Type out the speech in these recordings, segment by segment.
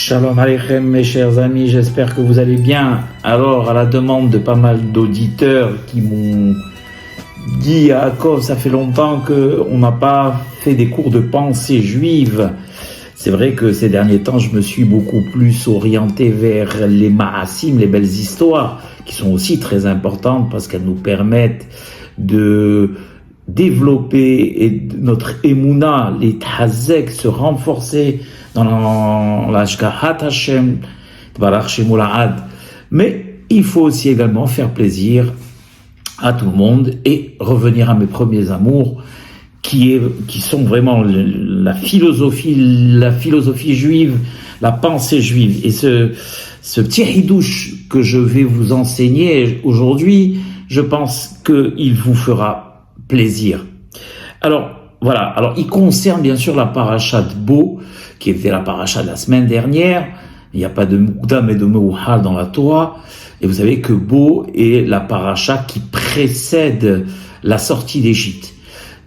Shalom Aleichem mes chers amis, j'espère que vous allez bien. Alors, à la demande de pas mal d'auditeurs qui m'ont dit à Yaakov, ça fait longtemps qu'on n'a pas fait des cours de pensée juive. C'est vrai que ces derniers temps, je me suis beaucoup plus orienté vers les ma'asim, les belles histoires, qui sont aussi très importantes parce qu'elles nous permettent de développer notre émouna, les tazek, se renforcer dans l'ashgahat Hashem, Tbarach Shemul Ahad. Mais il faut aussi également faire plaisir à tout le monde et revenir à mes premiers amours, qui sont vraiment la philosophie juive, la pensée juive. Et ce petit hidouche que je vais vous enseigner aujourd'hui, je pense qu'il vous fera plaisir. Alors, voilà. Alors, il concerne bien sûr la paracha de Bo, qui était la paracha de la semaine dernière. Il n'y a pas de Moukdam et de Meuhal dans la Torah. Et vous savez que Bo est la paracha qui précède la sortie d'Égypte.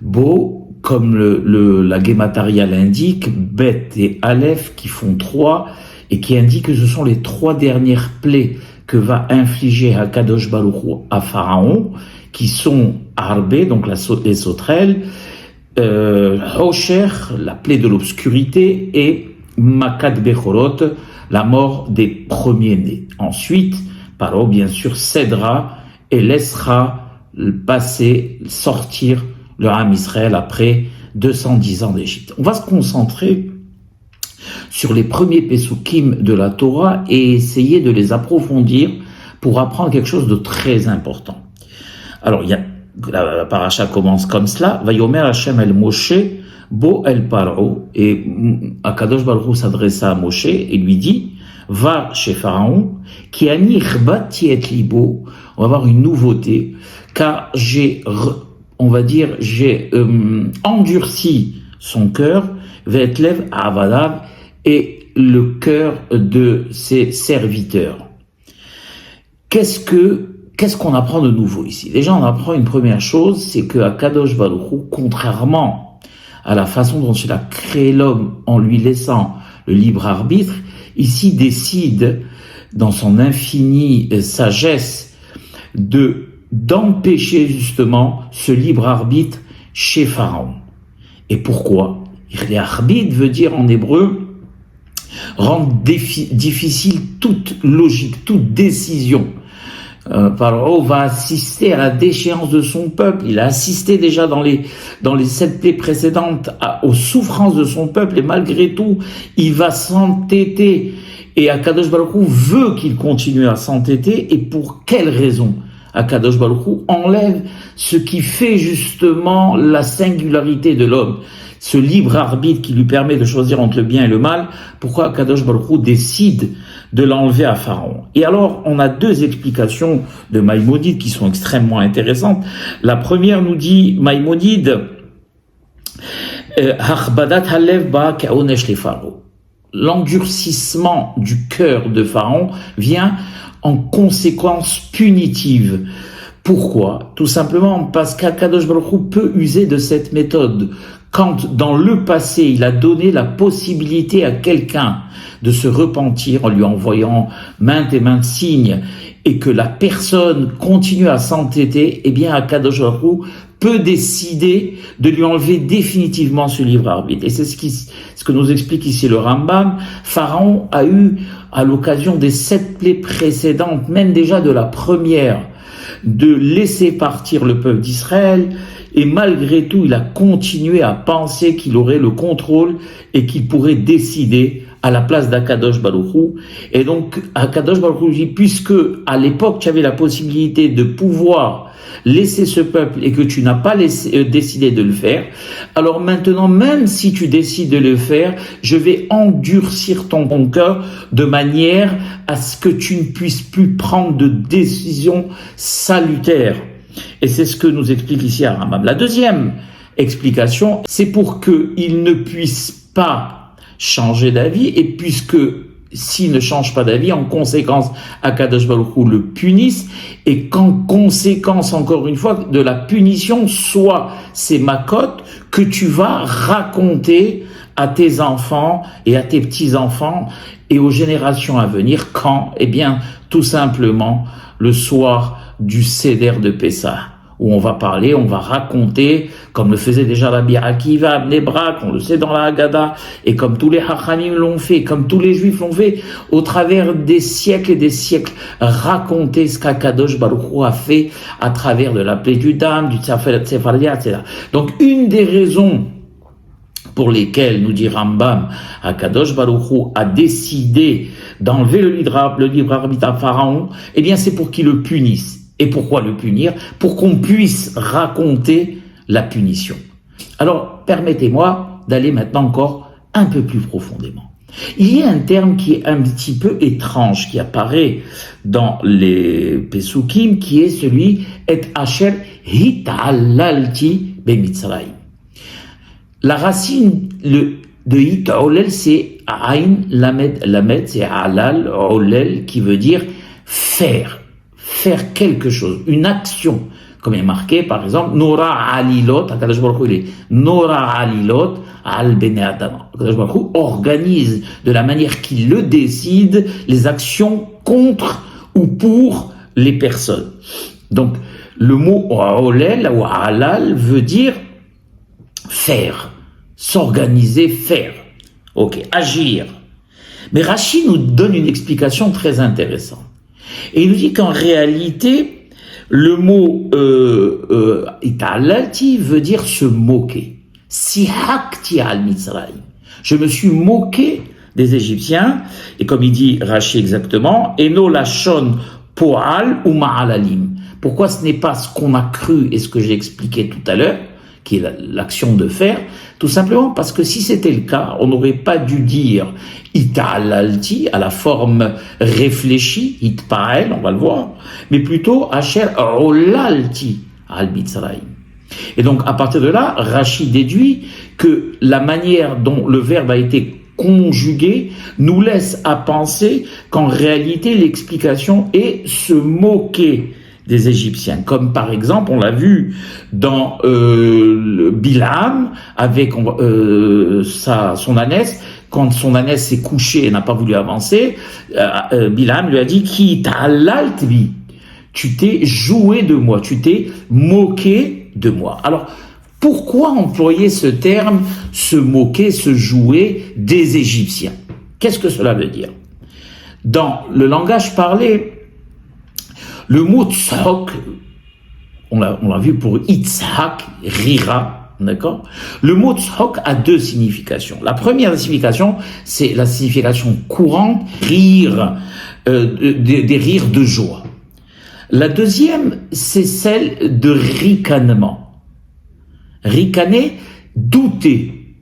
Bo, comme la Guémataria l'indique, Bet et Aleph qui font 3 et qui indique que ce sont les 3 dernières plaies que va infliger Hakadosh Baruch Hu à Pharaon, qui sont Arbé, donc les sauterelles, Hosher, la plaie de l'obscurité, et Makat Bechorot, la mort des premiers-nés. Ensuite, Paro, bien sûr, cédera et laissera sortir le Ham Israël après 210 ans d'Égypte. On va se concentrer sur les premiers Pesukim de la Torah et essayer de les approfondir pour apprendre quelque chose de très important. Alors, la paracha commence comme cela. Vayomer Hashem el Moshe, Bo el Paro. Et Akadosh Baruch Hu s'adressa à Moshe et lui dit, va chez Pharaon, qui ani chbati et libo. On va avoir une nouveauté, car j'ai endurci son cœur, ve'etlev avadav, et le cœur de ses serviteurs. Qu'est-ce qu'on apprend de nouveau ici? Déjà, on apprend une première chose, c'est que Akadosh Baruch Hu, contrairement à la façon dont il a créé l'homme en lui laissant le libre arbitre, ici décide, dans son infinie sagesse, d'empêcher justement ce libre arbitre chez Pharaon. Et pourquoi? Arbitre veut dire en hébreu rendre difficile toute logique, toute décision. Pharaon va assister à la déchéance de son peuple. Il a assisté déjà dans les 7 plaies précédentes aux souffrances de son peuple, et malgré tout, il va s'entêter. Et Akadosh Baruch Hu veut qu'il continue à s'entêter. Et pour quelle raison? Akadosh Baruch Hu enlève ce qui fait justement la singularité de l'homme, ce libre arbitre qui lui permet de choisir entre le bien et le mal. Pourquoi Akadosh Baruch Hu décide de l'enlever à Pharaon? Et alors, on a 2 explications de Maïmonide qui sont extrêmement intéressantes. La première nous dit, Maïmonide, Hachbadat halev ba ka'onesh le Pharaon. L'endurcissement du cœur de Pharaon vient en conséquence punitive. Pourquoi? Tout simplement parce qu'Akadosh Baruch Hu peut user de cette méthode. Quand dans le passé, il a donné la possibilité à quelqu'un de se repentir en lui envoyant maintes et maintes signes, et que la personne continue à s'entêter, eh bien Akadosh Baruch Hu peut décider de lui enlever définitivement ce libre arbitre. Et c'est ce que nous explique ici le Rambam. Pharaon a eu, à l'occasion des 7 plaies précédentes, même déjà de la première, de laisser partir le peuple d'Israël, et malgré tout, il a continué à penser qu'il aurait le contrôle et qu'il pourrait décider à la place d'Akadosh Baruch Hu. Et donc, Akadosh Baruch Hu dit, puisque à l'époque, tu avais la possibilité de pouvoir laisser ce peuple et que tu n'as pas décidé de le faire, alors maintenant, même si tu décides de le faire, je vais endurcir ton cœur de manière à ce que tu ne puisses plus prendre de décisions salutaires. Et c'est ce que nous explique ici Rambam. La deuxième explication, c'est pour qu'il ne puisse pas changer d'avis, et puisque s'il ne change pas d'avis, en conséquence, Akadosh Baruch Hu le punisse, et qu'en conséquence, encore une fois, de la punition, soit ces makotes que tu vas raconter à tes enfants et à tes petits-enfants et aux générations à venir. Quand? Eh bien, tout simplement, le soir du Seder de Pessah, où on va parler, on va raconter, comme le faisait déjà Rabbi Akiva à Bnei Brak, on le sait dans la Haggadah, et comme tous les Chachamim l'ont fait, comme tous les Juifs l'ont fait, au travers des siècles et des siècles, raconter ce qu'Akadosh Baruch Hu a fait à travers de la plaie du Dam, du Tsefardia, etc. Donc, une des raisons pour lesquelles, nous dit Rambam, Akadosh Baruch Hu a décidé d'enlever le libre arbitre à Pharaon, eh bien, c'est pour qu'il le punisse. Et pourquoi le punir? Pour qu'on puisse raconter la punition. Alors, permettez-moi d'aller maintenant encore un peu plus profondément. Il y a un terme qui est un petit peu étrange, qui apparaît dans les Pesukim, qui est celui « Et asher hit'alalti bemitzrayim ». La racine de hit'olel, c'est « aïn lamed ». Lamed, c'est « alal », « olel », qui veut dire « faire ». Faire quelque chose, une action, comme est marqué par exemple, Nora Alilot, Akadosh Baruch Hu, il est Nora Alilot, Al Bene Adam. Akadosh Baruch Hu organise de la manière qu'il le décide les actions contre ou pour les personnes. Donc, le mot Olel ou Alal veut dire faire, s'organiser, faire. Ok, agir. Mais Rashi nous donne une explication très intéressante. Et il nous dit qu'en réalité, le mot italalti veut dire se moquer. Sihakti al Mitzrayim. Je me suis moqué des Égyptiens, et comme il dit Rashi exactement, eno lachon poal ou ma'alalim. Pourquoi ce n'est pas ce qu'on a cru et ce que j'ai expliqué tout à l'heure, qui est l'action de faire? Tout simplement parce que si c'était le cas, on n'aurait pas dû dire ita'alalti à la forme réfléchie, itpa'el, on va le voir, mais plutôt asher olalti al Mitzrayim. Et donc à partir de là, Rashi déduit que la manière dont le verbe a été conjugué nous laisse à penser qu'en réalité l'explication est se moquer des Égyptiens, comme par exemple, on l'a vu dans Bilam avec son ânesse. Quand son ânesse s'est couchée et n'a pas voulu avancer, Bilam lui a dit qui ta'alalti, tu t'es joué de moi, tu t'es moqué de moi. Alors pourquoi employer ce terme, se moquer, se jouer des Égyptiens? Qu'est-ce que cela veut dire? Dans le langage parlé, le mot tzhok, on l'a vu pour Itzhak, rira, d'accord? Le mot tzhok a deux significations. La première signification, c'est la signification courante, rire, des rires de joie. La deuxième, c'est celle de ricanement. Ricaner, douter,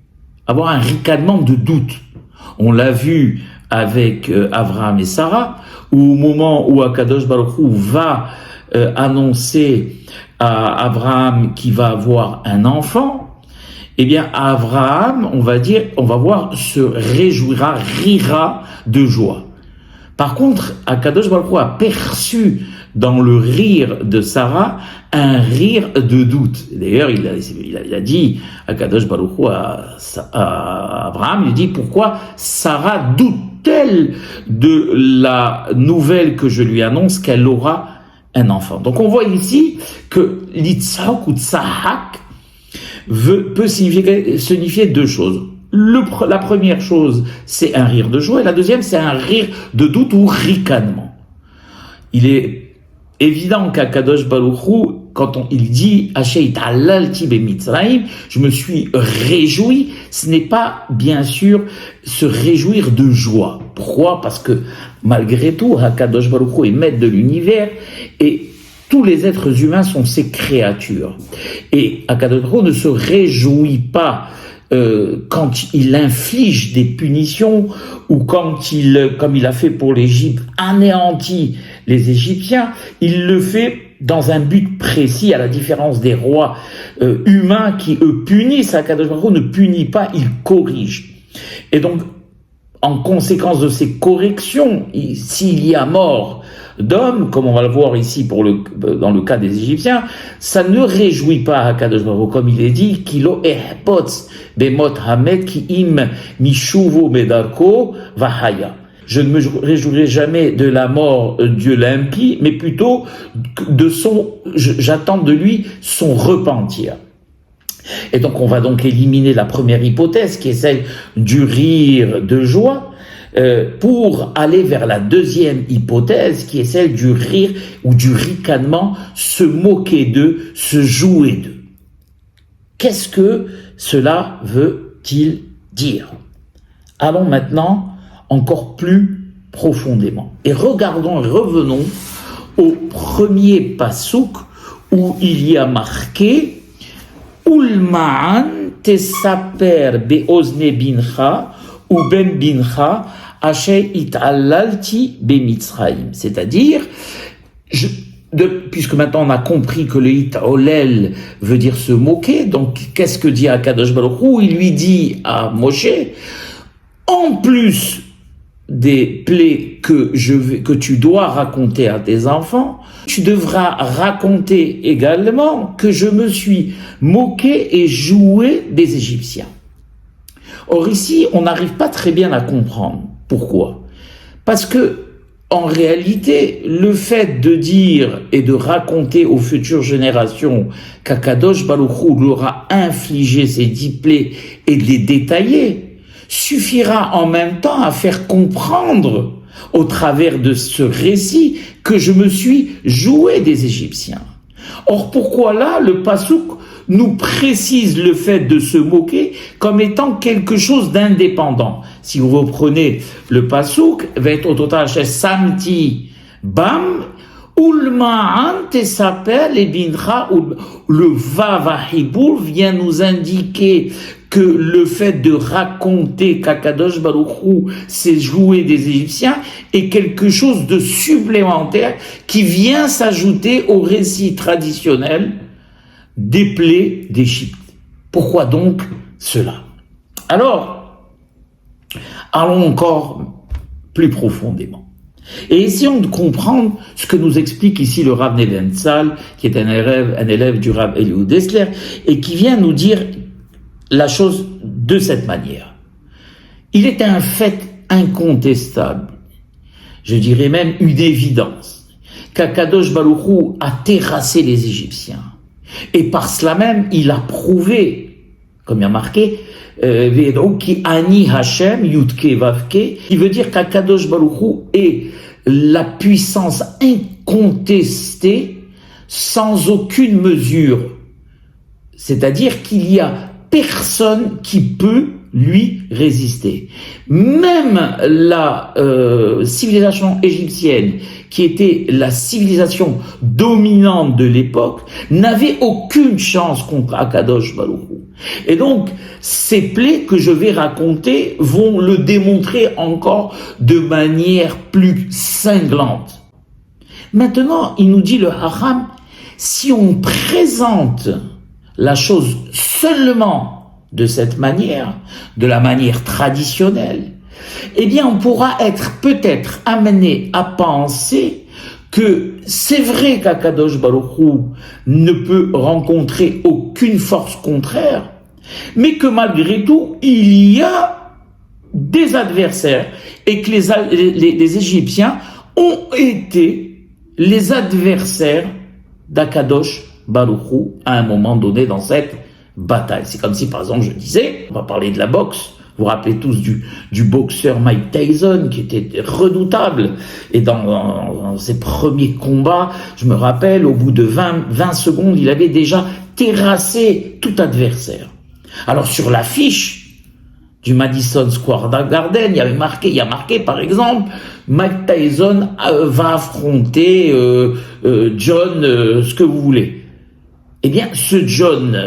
avoir un ricanement de doute. On l'a vu avec Abraham et Sarah, où au moment où Akadosh Baruch Hu va annoncer à Abraham qu'il va avoir un enfant, eh bien Abraham, on va voir, se réjouira, rira de joie. Par contre, Akadosh Baruch Hu a perçu dans le rire de Sarah un rire de doute. D'ailleurs, il a dit à Akadosh Baruch Hu à Abraham, il dit pourquoi Sarah doute-t-elle de la nouvelle que je lui annonce qu'elle aura un enfant. Donc on voit ici que l'itzhak ou tzahak peut signifier deux choses. La première chose, c'est un rire de joie, et la deuxième, c'est un rire de doute ou ricanement. Il est évident qu'Akadosh Baruch Hu, quand il dit « Asher hit'alalti bemitzrayim », je me suis réjoui, ce n'est pas, bien sûr, se réjouir de joie. Pourquoi? Parce que, malgré tout, Akadosh Baruch Hu est maître de l'univers, et tous les êtres humains sont ses créatures. Et Akadosh Baruch Hu ne se réjouit pas quand il inflige des punitions ou quand comme il a fait pour l'Égypte, anéantit les Égyptiens, il le fait dans un but précis, à la différence des rois humains qui, eux, punissent. Akadosh Baruch Hu ne punit pas, il corrige. Et donc, en conséquence de ces corrections, s'il y a mort d'hommes, comme on va le voir ici dans le cas des Égyptiens, ça ne réjouit pas Akadosh Baruch Hu, comme il est dit, Kilo ehpotz bemot hamet ki im mishuvo medarko vahaya. Je ne me réjouirai jamais de la mort Dieu l'impie, mais plutôt j'attends de lui son repentir. Et donc on va donc éliminer la première hypothèse qui est celle du rire de joie pour aller vers la deuxième hypothèse qui est celle du rire ou du ricanement, se moquer d'eux, se jouer d'eux. Qu'est-ce que cela veut-il dire? Allons maintenant encore plus profondément et revenons au premier passouk où il y a marqué Ulma'an tesaper be'ozne bincha ou ben bincha asher it'allalti be'mitzrayim. C'est-à-dire, puisque maintenant on a compris que le it'olel veut dire se moquer, donc qu'est-ce que dit Akadosh Baruch Hu? Il lui dit à Moshe, en plus des plaies que tu dois raconter à tes enfants, tu devras raconter également que je me suis moqué et joué des Égyptiens. Or ici, on n'arrive pas très bien à comprendre. Pourquoi? Parce que, en réalité, le fait de dire et de raconter aux futures générations qu'Akadosh Baruch Hu leur a infligé ces 10 plaies et de les détailler, suffira en même temps à faire comprendre au travers de ce récit que je me suis joué des Égyptiens. Or, pourquoi là, le passouk nous précise le fait de se moquer comme étant quelque chose d'indépendant? Si vous reprenez le passouk, va être au total samti bam ulma'an tesaper et bincha, le vavahibour vient nous indiquer que le fait de raconter qu'Akadosh Baruch Hu s'est joué des Égyptiens est quelque chose de supplémentaire qui vient s'ajouter au récit traditionnel des plaies d'Égypte. Pourquoi donc cela? Alors, allons encore plus profondément. Et essayons de comprendre ce que nous explique ici le Rav Nebenzahl, qui est un élève du Rav Eliud Dessler, et qui vient nous dire la chose de cette manière. Il est un fait incontestable, je dirais même une évidence, qu'Akadosh Baruch Hu a terrassé les Égyptiens. Et par cela même, il a prouvé, comme il y a marqué, qui Ani Hashem, Yudke Vavke, qui veut dire qu'Akadosh Baruch Hu est la puissance incontestée sans aucune mesure. C'est-à-dire qu'il y a personne qui peut lui résister. Même la civilisation égyptienne, qui était la civilisation dominante de l'époque, n'avait aucune chance contre Akadosh Baruch Hu. Et donc, ces plaies que je vais raconter vont le démontrer encore de manière plus cinglante. Maintenant, il nous dit le Haram, si on présente la chose seulement de cette manière, de la manière traditionnelle, eh bien on pourra être peut-être amené à penser que c'est vrai qu'Akadosh Baruch Hu ne peut rencontrer aucune force contraire, mais que malgré tout, il y a des adversaires et que les Égyptiens ont été les adversaires d'Akadosh Baruch Hu à un moment donné dans cette bataille. C'est comme si, par exemple, je disais, on va parler de la boxe, vous vous rappelez tous du boxeur Mike Tyson qui était redoutable, et dans ses premiers combats, je me rappelle, au bout de 20 secondes, il avait déjà terrassé tout adversaire. Alors sur l'affiche du Madison Square Garden, il y a marqué par exemple, Mike Tyson va affronter John, ce que vous voulez. Eh bien, ce John,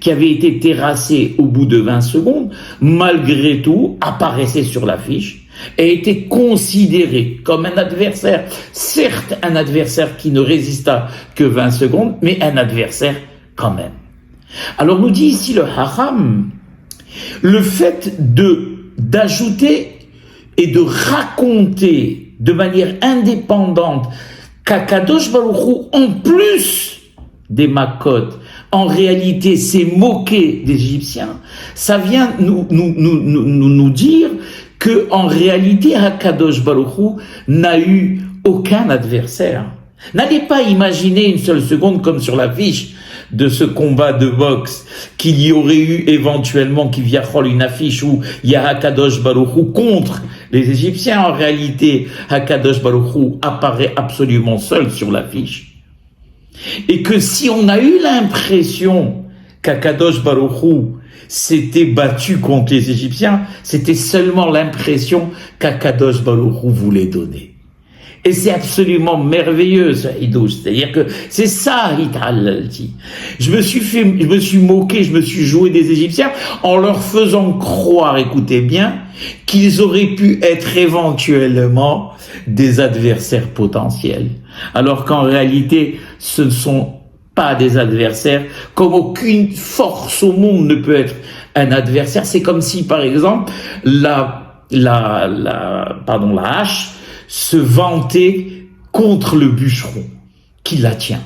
qui avait été terrassé au bout de 20 secondes, malgré tout, apparaissait sur l'affiche et était considéré comme un adversaire. Certes, un adversaire qui ne résista que 20 secondes, mais un adversaire quand même. Alors, nous dit ici le Haram, le fait d'ajouter et de raconter de manière indépendante qu'Akadosh Baruch Hu, en plus des Makot, en réalité s'est moqué des Égyptiens, ça vient nous dire que en réalité Akadosh Baruch Hu n'a eu aucun adversaire. N'allez pas imaginer une seule seconde, comme sur l'affiche de ce combat de boxe, qu'il y aurait eu éventuellement Kivyachol une affiche où il y a Akadosh Baruch Hu contre les Égyptiens. En réalité, Akadosh Baruch Hu apparaît absolument seul sur l'affiche. Et que si on a eu l'impression qu'Akadosh Baruch Hu s'était battu contre les Égyptiens, c'était seulement l'impression qu'Akadosh Baruch Hu voulait donner. Et c'est absolument merveilleux, ce hidouche. C'est-à-dire que c'est ça, Hital dit. Je me suis moqué, je me suis joué des Égyptiens en leur faisant croire, écoutez bien, qu'ils auraient pu être éventuellement des adversaires potentiels. Alors qu'en réalité, ce ne sont pas des adversaires, comme aucune force au monde ne peut être un adversaire. C'est comme si, par exemple, la hache se vantait contre le bûcheron qui la tient.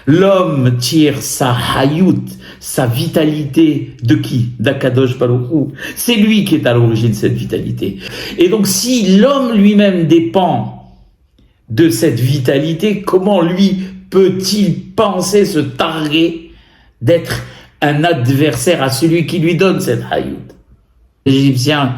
L'homme tire sa hayout, sa vitalité de qui? D'Akadosh Baruch Hu. C'est lui qui est à l'origine de cette vitalité. Et donc si l'homme lui-même dépend de cette vitalité, comment lui peut-il penser se targuer d'être un adversaire à celui qui lui donne cette hayout? Les Égyptiens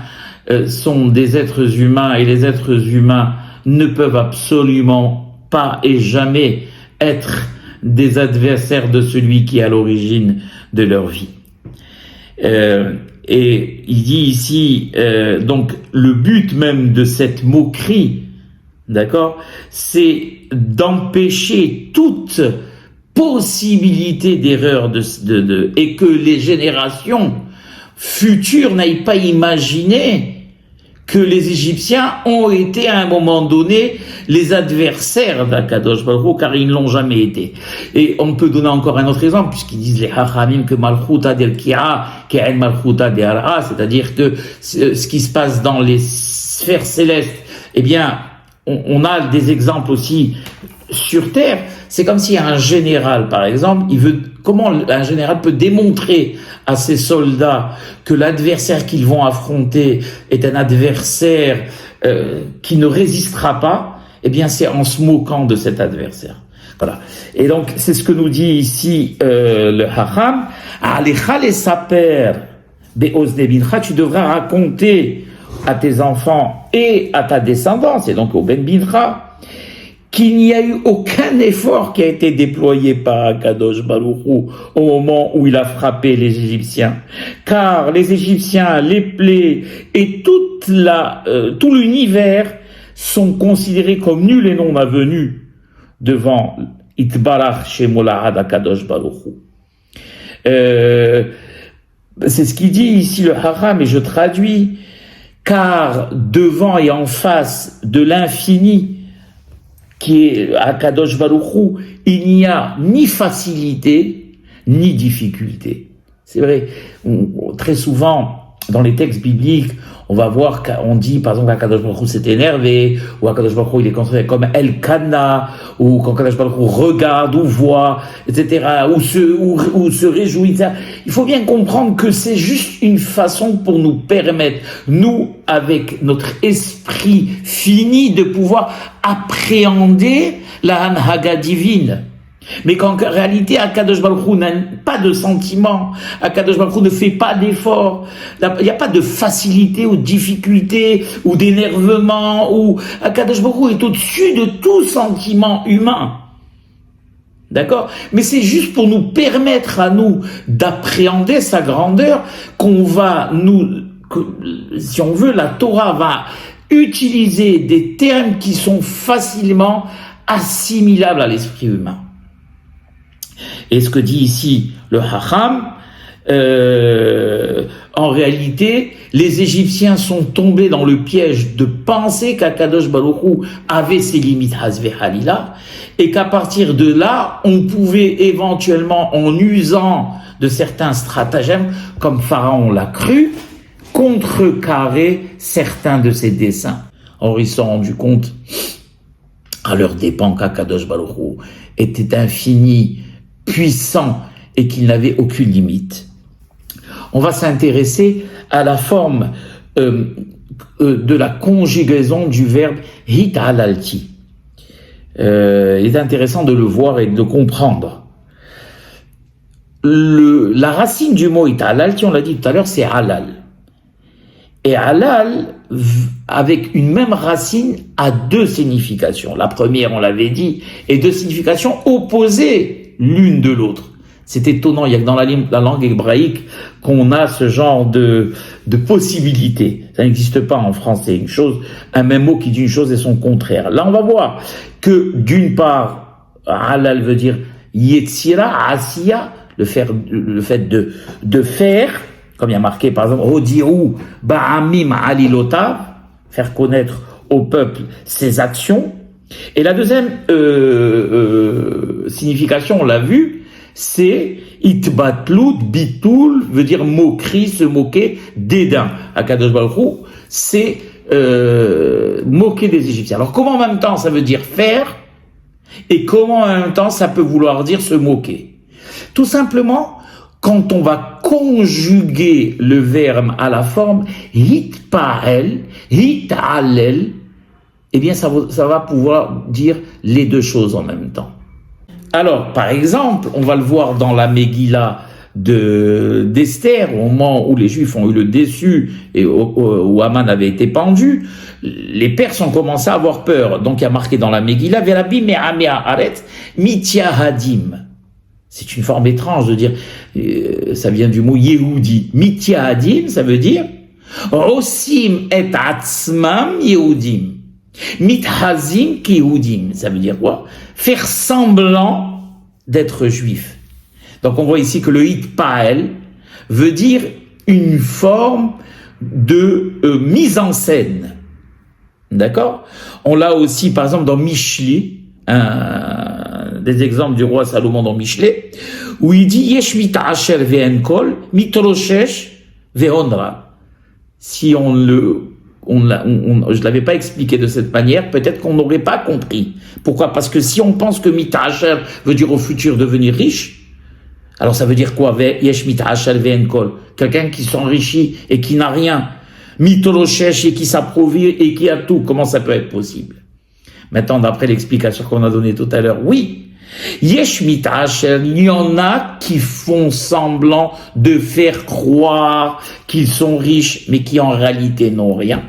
sont des êtres humains et les êtres humains ne peuvent absolument pas et jamais être des adversaires de celui qui est à l'origine de leur vie. Et il dit ici, donc le but même de cette moquerie, d'accord, c'est d'empêcher toute possibilité d'erreur et que les générations futures n'aillent pas imaginer que les Égyptiens ont été à un moment donné les adversaires d'Akadosh Baruch Hu, car ils ne l'ont jamais été. Et on peut donner encore un autre exemple, puisqu'ils disent les Hachamim que Malchuta del Kia, qu'en Malchuta del Ara, c'est-à-dire que ce qui se passe dans les sphères célestes, eh bien, on a des exemples aussi sur Terre. C'est comme si un général, par exemple, comment un général peut démontrer à ses soldats que l'adversaire qu'ils vont affronter est un adversaire qui ne résistera pas, eh bien c'est en se moquant de cet adversaire. Voilà. Et donc c'est ce que nous dit ici le Hacham. Alecha les saper be'oz bincha, tu devras raconter à tes enfants et à ta descendance, et donc au ben bincha, qu'il n'y a eu aucun effort qui a été déployé par Akadosh Baruch Hu au moment où il a frappé les Égyptiens. Car les Égyptiens, les plaies et tout l'univers sont considérés comme nuls et non avenus devant Itbarach Shemolahad Akadosh Baruch Hu. C'est ce qu'il dit ici le Haram, et je traduis, car devant et en face de l'infini, qui est Akadosh Baruch Hu, il n'y a ni facilité, ni difficulté. C'est vrai, très souvent, dans les textes bibliques, on va voir qu'on dit, par exemple, qu'Akadosh Baruch Hu s'est énervé, ou Akadosh Baruch Hu il est considéré comme El-Kana, ou quand Akadosh Baruch Hu regarde, ou voit, etc., ou se réjouit, etc. Il faut bien comprendre que c'est juste une façon pour nous permettre, nous, avec notre esprit fini, de pouvoir appréhender la Hanhaga divine. Mais qu'en réalité, Akadosh Baruch Hu n'a pas de sentiment, Akadosh Baruch Hu ne fait pas d'effort, il n'y a pas de facilité ou de difficulté ou d'énervement, ou Akadosh Baruch Hu est au-dessus de tout sentiment humain. D'accord? Mais c'est juste pour nous permettre à nous d'appréhender sa grandeur si on veut, la Torah va utiliser des termes qui sont facilement assimilables à l'esprit humain. Et ce que dit ici le Hacham, en réalité, les Égyptiens sont tombés dans le piège de penser qu'Akadosh Baruch Hu avait ses limites Hazve Halila, et qu'à partir de là, on pouvait éventuellement, en usant de certains stratagèmes, comme Pharaon l'a cru, contrecarrer certains de ses desseins. Or, ils se sont rendus compte, à leur dépens, qu'Akadosh Baruch Hu était infini, puissant, et qu'il n'avait aucune limite. On va s'intéresser à la forme de la conjugaison du verbe hit'alalti. Il est intéressant de le voir et de le comprendre. La racine du mot hit'alalti, on l'a dit tout à l'heure, c'est halal. Et halal, avec une même racine, a deux significations. La première, on l'avait dit, est deux significations opposées l'une de l'autre. C'est étonnant, il y a que dans la langue hébraïque qu'on a ce genre de possibilité. Ça n'existe pas en français. Un même mot qui dit une chose et son contraire. Là, on va voir que d'une part, halal veut dire yetzira, asiya, le fait de faire, comme il y a marqué par exemple, Hodiru ba'amim alilotav, faire connaître au peuple ses actions. Et la deuxième signification, on l'a vu, c'est itbatlut, bitul, veut dire moquerie, se moquer, dédain. Akadosh Baruch Hu, c'est moquer des Égyptiens. Alors comment en même temps ça veut dire faire, et comment en même temps ça peut vouloir dire se moquer? Tout simplement, quand on va conjuguer le verbe à la forme hitparel, hit'alel, eh bien ça va pouvoir dire les deux choses en même temps. Alors, par exemple, on va le voir dans la Megillah d'Esther, au moment où les Juifs ont eu le déçu et où Haman avait été pendu, les Perses ont commencé à avoir peur. Donc, il y a marqué dans la Megillah, Verabi me'amea aretz mityahadim. C'est une forme étrange de dire, ça vient du mot Yehudi. Mityahadim, ça veut dire Osim et atzmam Yehudim. Mithazim ki Yehudim. Ça veut dire quoi? Faire semblant d'être juif. Donc on voit ici que le hitpael veut dire une forme de mise en scène. D'accord? On l'a aussi par exemple dans Michli, des exemples du roi Salomon dans Michelet, où il dit Yesh mit'asher ve'enkol, mitroshesh ve'ondra. Si je l'avais pas expliqué de cette manière, peut-être qu'on n'aurait pas compris. Pourquoi? Parce que si on pense que mit'asher veut dire au futur devenir riche, alors ça veut dire quoi? Yesh mit'asher ve'enkol, quelqu'un qui s'enrichit et qui n'a rien. Mitroshesh et qui s'approvit et qui a tout. Comment ça peut être possible? Maintenant, d'après l'explication qu'on a donnée tout à l'heure, oui. Yesh mit'asher, il y en a qui font semblant de faire croire qu'ils sont riches, mais qui en réalité n'ont rien.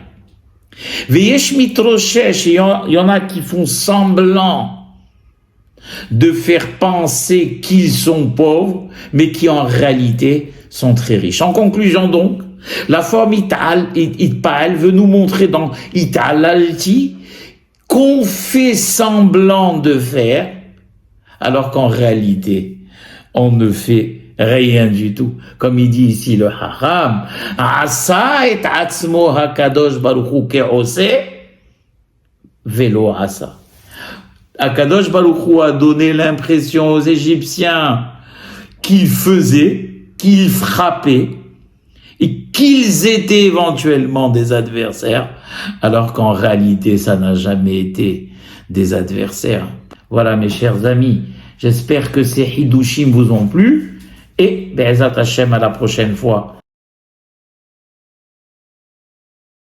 Veyesh mitroshesh, il y en a qui font semblant de faire penser qu'ils sont pauvres, mais qui en réalité sont très riches. En conclusion donc, la forme hitpael veut nous montrer dans hit'alalti qu'on fait semblant de faire, alors qu'en réalité, on ne fait rien du tout. Comme il dit ici le Hacham, Asa et atzmo hakadosh baruch hu ke'ose velo asa. Akadosh baruch hu a donné l'impression aux Égyptiens qu'ils faisaient, qu'ils frappaient, et qu'ils étaient éventuellement des adversaires, alors qu'en réalité, ça n'a jamais été des adversaires. Voilà, mes chers amis, j'espère que ces Hidushim vous ont plu, et Be'ezat Hashem à la prochaine fois.